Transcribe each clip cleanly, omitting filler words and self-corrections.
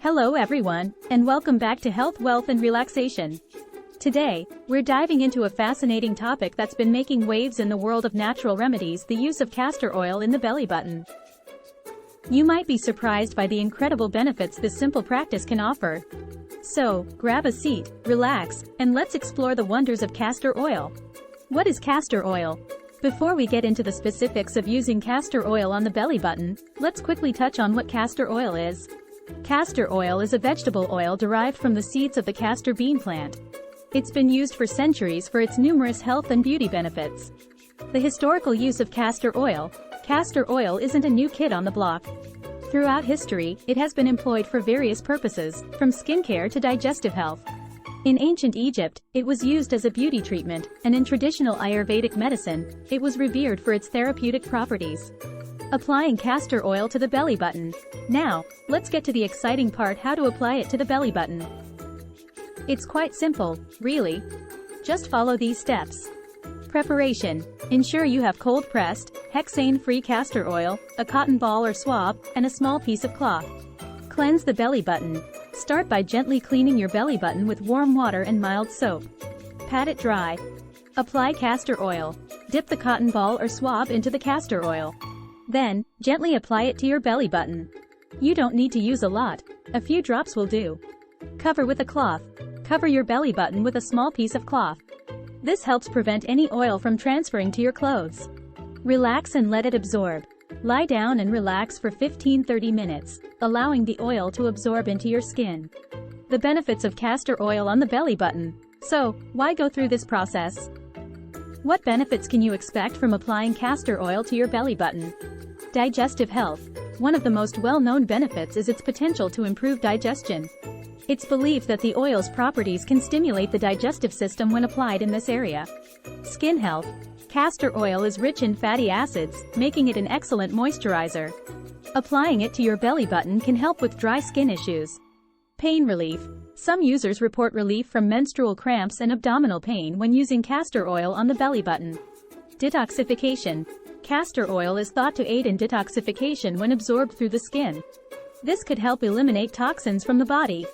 Hello everyone, and welcome back to Health, Wealth and Relaxation. Today, we're diving into a fascinating topic that's been making waves in the world of natural remedies: the use of castor oil in the belly button. You might be surprised by the incredible benefits this simple practice can offer. So, grab a seat, relax, and let's explore the wonders of castor oil. What is castor oil? Before we get into the specifics of using castor oil on the belly button, let's quickly touch on what castor oil is. Castor oil is a vegetable oil derived from the seeds of the castor bean plant. It's been used for centuries for its numerous health and beauty benefits. The historical use of castor oil isn't a new kid on the block. Throughout history, it has been employed for various purposes, from skincare to digestive health. In ancient Egypt, it was used as a beauty treatment, and in traditional Ayurvedic medicine, it was revered for its therapeutic properties. Applying castor oil to the belly button. Now, let's get to the exciting part: how to apply it to the belly button. It's quite simple, really. Just follow these steps. Preparation. Ensure you have cold-pressed, hexane-free castor oil, a cotton ball or swab, and a small piece of cloth. Cleanse the belly button. Start by gently cleaning your belly button with warm water and mild soap. Pat it dry. Apply castor oil. Dip the cotton ball or swab into the castor oil. Then, gently apply it to your belly button. You don't need to use a lot. A few drops will do. Cover with a cloth. Cover your belly button with a small piece of cloth. This helps prevent any oil from transferring to your clothes. Relax and let it absorb. Lie down and relax for 15-30 minutes, allowing the oil to absorb into your skin. The benefits of castor oil on the belly button. So, why go through this process? What benefits can you expect from applying castor oil to your belly button? Digestive health. One of the most well-known benefits is its potential to improve digestion. It's believed that the oil's properties can stimulate the digestive system when applied in this area. Skin health. Castor oil is rich in fatty acids, making it an excellent moisturizer. Applying it to your belly button can help with dry skin issues. Pain relief. Some users report relief from menstrual cramps and abdominal pain when using castor oil on the belly button. Detoxification. Castor oil is thought to aid in detoxification when absorbed through the skin. This could help eliminate toxins from the body.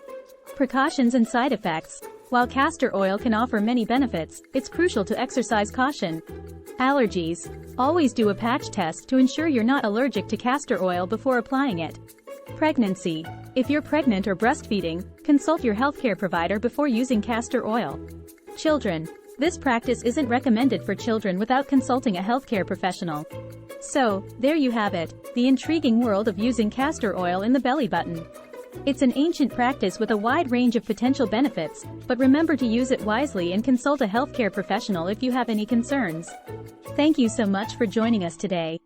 Precautions and side effects. While castor oil can offer many benefits, it's crucial to exercise caution. Allergies. Always do a patch test to ensure you're not allergic to castor oil before applying it. Pregnancy. If you're pregnant or breastfeeding, consult your healthcare provider before using castor oil. Children. This practice isn't recommended for children without consulting a healthcare professional. So, there you have it, the intriguing world of using castor oil in the belly button. It's an ancient practice with a wide range of potential benefits, but remember to use it wisely and consult a healthcare professional if you have any concerns. Thank you so much for joining us today.